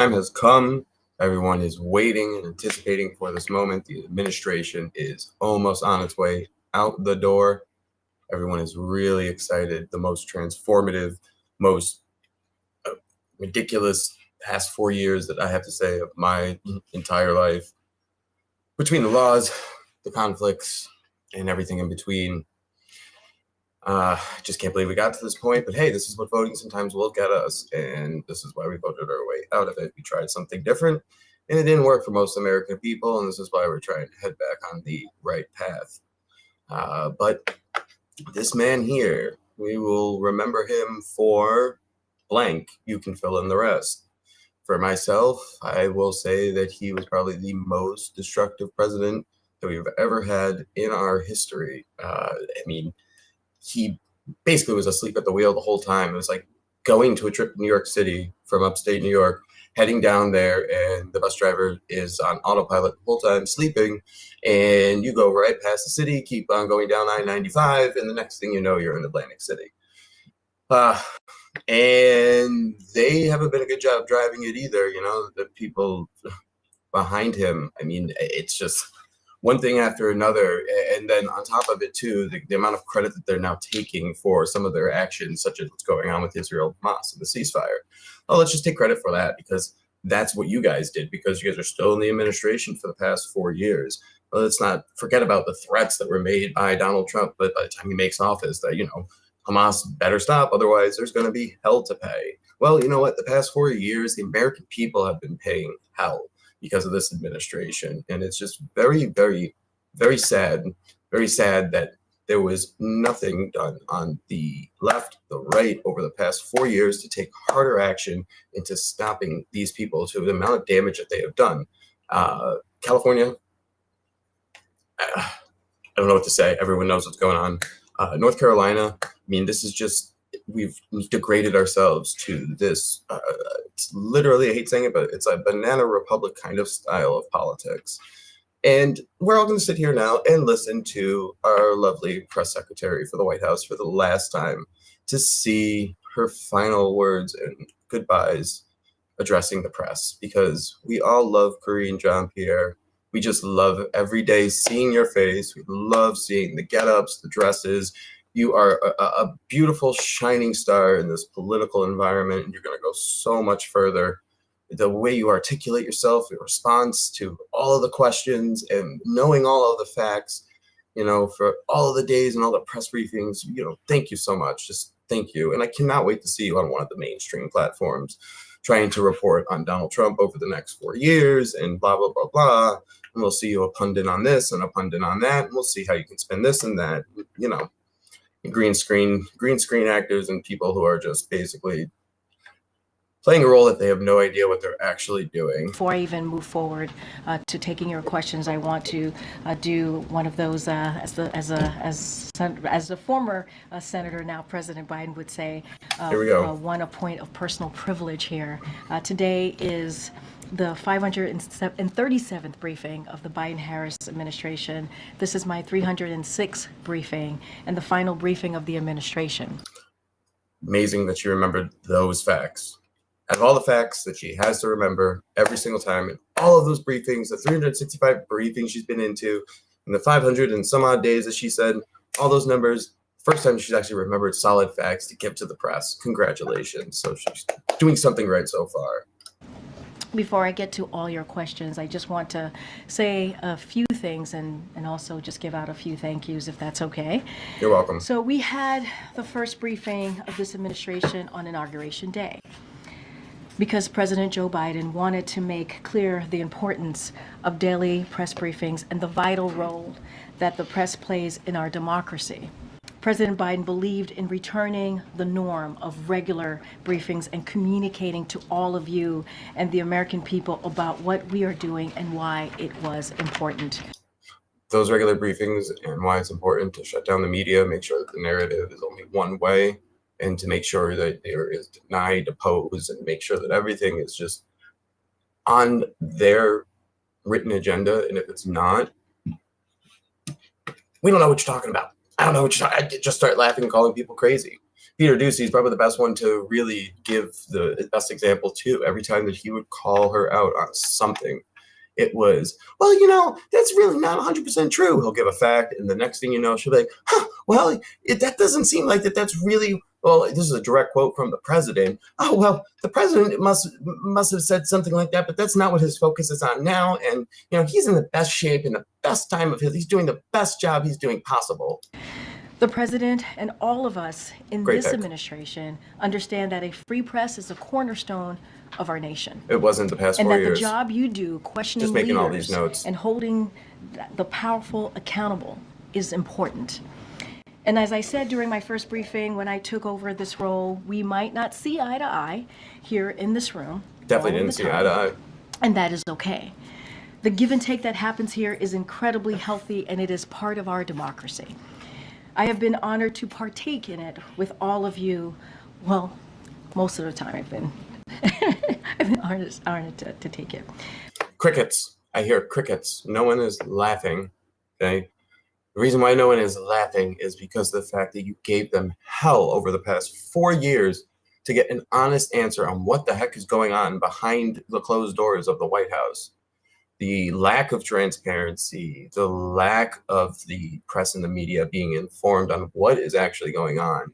time has come. Everyone is waiting and anticipating for this moment. The administration is almost on its way out the door. Everyone is really excited. The most transformative, most ridiculous past 4 years that I have to say of my entire life. Between the laws, the conflicts, and everything in between. Just can't believe we got to this point, but hey, this is what voting sometimes will get us, and this is why we voted our way out of it. We tried something different, and it didn't work for most American people, and this is why we're trying to head back on the right path. But this man here, we will remember him for blank. You can fill in the rest. For myself, I will say that he was probably the most destructive president that we've ever had in our history. He basically was asleep at the wheel the whole time. It was like going to a trip to New York City from upstate New York, heading down there, and the bus driver is on autopilot the whole time, sleeping, and you go right past the city, keep on going down I-95, and the next thing you know, you're in Atlantic City. And they haven't been a good job driving it either, the people behind him. It's just one thing after another, and then on top of it too, the amount of credit that they're now taking for some of their actions, such as what's going on with Israel, Hamas, and the ceasefire. Oh, let's just take credit for that because that's what you guys did, because you guys are still in the administration for the past 4 years. Well, let's not forget about the threats that were made by Donald Trump, but by the time he makes office, that Hamas better stop, otherwise there's going to be hell to pay. Well, you know what? The past 4 years, the American people have been paying hell because of this administration. And it's just very, very, very sad that there was nothing done on the left, the right over the past 4 years to take harder action into stopping these people to the amount of damage that they have done. California, I don't know what to say. Everyone knows what's going on. North Carolina, this is just, we've degraded ourselves to this, it's literally, I hate saying it, but it's a banana republic kind of style of politics. And we're all going to sit here now and listen to our lovely press secretary for the White House for the last time to see her final words and goodbyes addressing the press, because we all love Karine Jean-Pierre. We just love every day seeing your face. We love seeing the get-ups, the dresses. You are a beautiful shining star in this political environment, and you're going to go so much further. The way you articulate yourself, your response to all of the questions, and knowing all of the facts, for all of the days and all the press briefings, thank you so much. Just thank you. And I cannot wait to see you on one of the mainstream platforms trying to report on Donald Trump over the next 4 years and blah, blah, blah, blah. And we'll see you a pundit on this and a pundit on that. And we'll see how you can spin this and that, green screen actors and people who are just basically playing a role that they have no idea what they're actually doing. Before I even move forward to taking your questions, I want to do one of those, as the former senator, now President Biden would say, here we go. A point of personal privilege here. Today is the 537th briefing of the Biden-Harris administration. This is my 306th briefing and the final briefing of the administration. Amazing that you remembered those facts. Out of all the facts that she has to remember every single time, in all of those briefings, the 365 briefings she's been into, in the 500 and some odd days, as she said, all those numbers, first time she's actually remembered solid facts to give to the press. Congratulations. So she's doing something right so far. Before I get to all your questions, I just want to say a few things and also just give out a few thank yous, if that's okay. You're welcome. So we had the first briefing of this administration on Inauguration Day, because President Joe Biden wanted to make clear the importance of daily press briefings and the vital role that the press plays in our democracy. President Biden believed in returning the norm of regular briefings and communicating to all of you and the American people about what we are doing and why it was important. Those regular briefings and why it's important to shut down the media, make sure that the narrative is only one way, and to make sure that there is deny, depose, and make sure that everything is just on their written agenda. And if it's not, we don't know what you're talking about. I don't know what you're talking. I just start laughing and calling people crazy. Peter Ducey is probably the best one to really give the best example too. Every time that he would call her out on something, it was, well, that's really not 100% true. He'll give a fact, and the next thing you know, she'll be like, well, that doesn't seem like that's really, well, this is a direct quote from the president. Oh, well, the president must have said something like that, but that's not what his focus is on now. And, he's in the best shape and the best time of his, he's doing the best job he's doing possible. The president and all of us in Great this pick. administration understand that a free press is a cornerstone of our nation. It wasn't the past And 4 that years. the job you do questioning Just making leaders all these notes. and holding the powerful accountable is important. And as I said during my first briefing when I took over this role, we might not see eye to eye here in this room. Definitely all of didn't the see time, eye to eye. and that is okay. The give and take that happens here is incredibly healthy, and it is part of our democracy. I have been honored to partake in it with all of you. Well, most of the time I've been honored to take it. Crickets. I hear crickets. No one is laughing. Okay. The reason why no one is laughing is because of the fact that you gave them hell over the past 4 years to get an honest answer on what the heck is going on behind the closed doors of the White House. The lack of transparency, the lack of the press and the media being informed on what is actually going on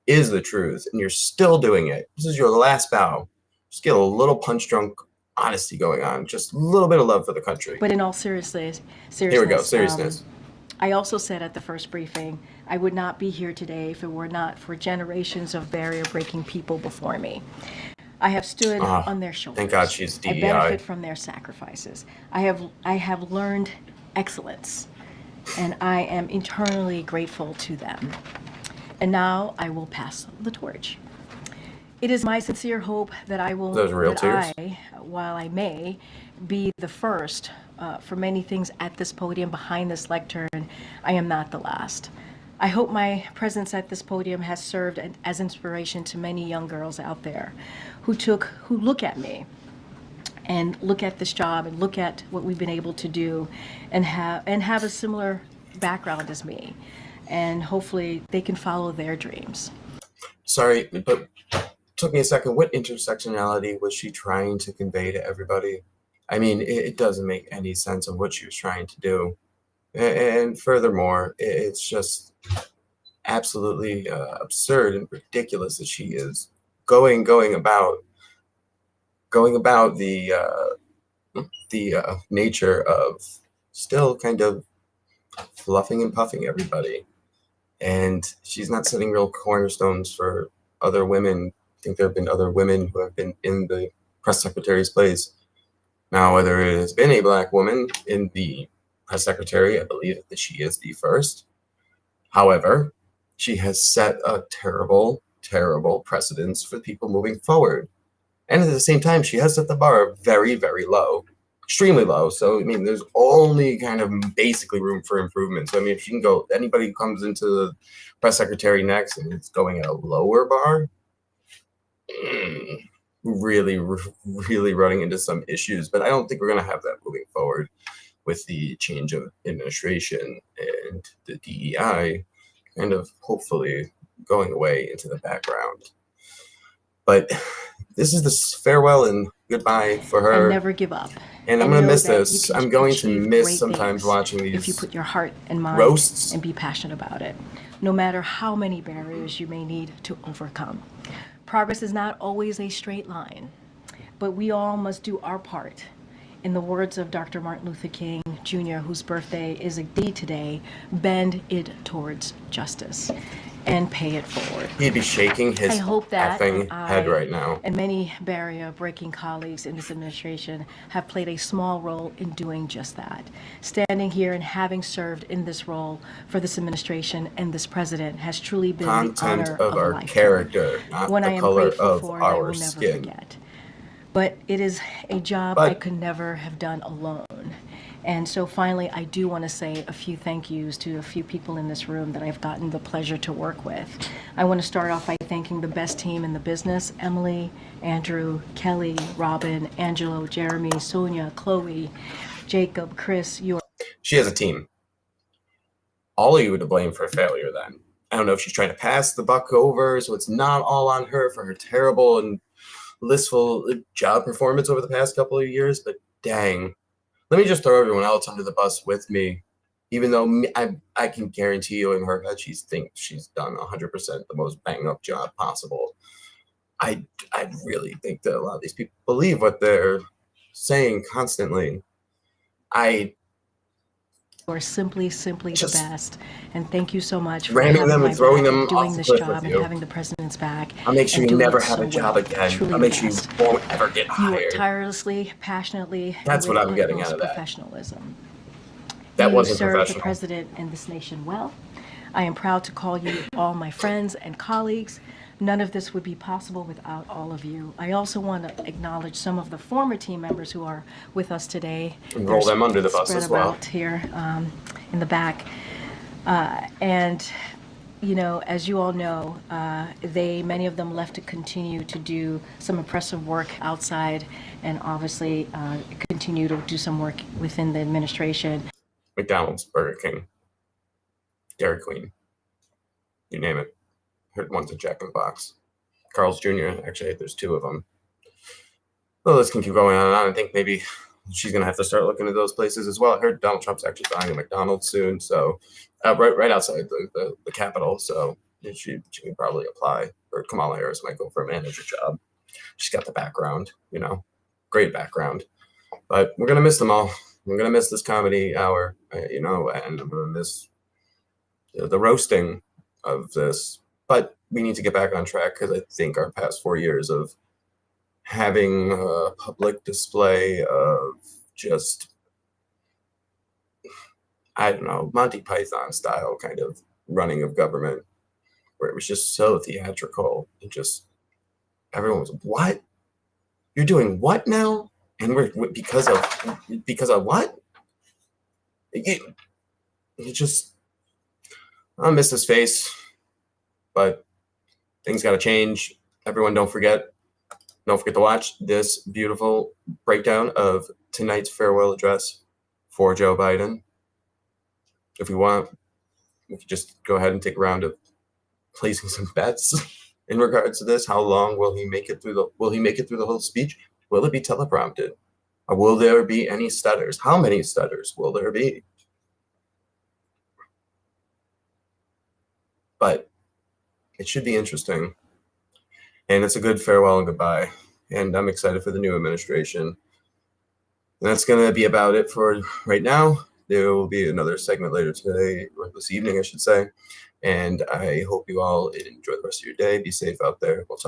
is the truth, and you're still doing it. This is your last bow. Just get a little punch-drunk honesty going on, just a little bit of love for the country. But in all seriousness, Here we go, seriousness. I also said at the first briefing, I would not be here today if it were not for generations of barrier-breaking people before me. I have stood on their shoulders. Thank God she's DEI. I benefit from their sacrifices. I have learned excellence, and I am eternally grateful to them. And now I will pass the torch. It is my sincere hope that I will, Those real tears. while I may be the first for many things at this podium behind this lectern, I am not the last. I hope my presence at this podium has served as inspiration to many young girls out there who look at me and look at this job and look at what we've been able to do and have a similar background as me. And hopefully they can follow their dreams. Sorry, but it took me a second. What intersectionality was she trying to convey to everybody? I mean, it doesn't make any sense of what she was trying to do. And furthermore, it's just absolutely absurd and ridiculous that she is going about the nature of still kind of fluffing and puffing everybody. And she's not setting real cornerstones for other women. I think there have been other women who have been in the press secretary's place. Now, whether it has been a Black woman in the press secretary, I believe that she is the first. However, she has set a terrible, terrible precedence for people moving forward. And at the same time, she has set the bar very, very low, extremely low. So, I mean, there's only kind of basically room for improvement. So, I mean, if she can go, anybody who comes into the press secretary next and it's going at a lower bar, really running into some issues. But I don't think we're going to have that moving forward with the change of administration and the DEI kind of hopefully going away into the background. But this is this farewell and goodbye for her. And never give up. And I'm going to miss this. I'm going to miss sometimes watching these if you put your heart and mind roasts and be passionate about it, no matter how many barriers you may need to overcome. Progress is not always a straight line, but we all must do our part. In the words of Dr. Martin Luther King Jr., whose birthday is indeed today, bend it towards justice and pay it forward. He'd be shaking his I hope that effing head right now. And many barrier-breaking colleagues in this administration have played a small role in doing just that. Standing here and having served in this role for this administration and this president has truly been Content the honor of a our lifetime. character, not One I the am color grateful of for and I our will never skin. forget. But it is a job I could never have done alone. And so finally, I do want to say a few thank yous to a few people in this room that I've gotten the pleasure to work with. I want to start off by thanking the best team in the business: Emily, Andrew, Kelly, Robin, Angelo, Jeremy, Sonia, Chloe, Jacob, Chris, She has a team. All of you to blame for failure then. I don't know if she's trying to pass the buck over, so it's not all on her for her terrible and blissful job performance over the past couple of years. But dang, let me just throw everyone else under the bus with me. Even though I can guarantee you in her head she thinks she's done 100% the most bang up job possible. I really think that a lot of these people believe what they're saying constantly. I You're simply the just best. And thank you so much for ramming having them my and throwing back them and doing off the this cliff with job and you. having the president's back. I'll make sure and you doing never it have so a job well. again. Truly I'll the make sure you best. won't ever get You work hired. tirelessly, passionately, That's with what I'm getting utmost out of that. professionalism. That You wasn't serve the professional. president and this nation well. I am proud to call you all my friends and colleagues. None of this would be possible without all of you. I also want to acknowledge some of the former team members who are with us today. And roll them under the bus spread as well. about here in the back. And you know, as you all know, many of them left to continue to do some impressive work outside and obviously continue to do some work within the administration. McDonald's, Burger King, Dairy Queen, you name it. Heard one's a Jack in the Box. Carl's Jr., actually, there's two of them. Well, this can keep going on and on. I think maybe she's going to have to start looking at those places as well. I heard Donald Trump's actually buying a McDonald's soon, so right outside the Capitol. So she can probably apply, or Kamala Harris might go for a manager job. She's got the background, you know, great background. But we're going to miss them all. We're going to miss this comedy hour, you know, and I'm going to miss the roasting of this. But we need to get back on track because I think our past 4 years of having a public display of just, I don't know, Monty Python style kind of running of government, where it was just so theatrical and just everyone was, what? You're doing what now? And we're because of what? It just, I'll miss his face, but things got to change. Everyone, don't forget to watch this beautiful breakdown of tonight's farewell address for Joe Biden. If you want, we could just go ahead and take a round of placing some bets in regards to this. How long will he make it through the whole speech? Will it be teleprompted? Or will there be any stutters? How many stutters will there be? But it should be interesting. And it's a good farewell and goodbye. And I'm excited for the new administration. And that's going to be about it for right now. There will be another segment later today, or this evening, I should say. And I hope you all enjoy the rest of your day. Be safe out there. We'll talk.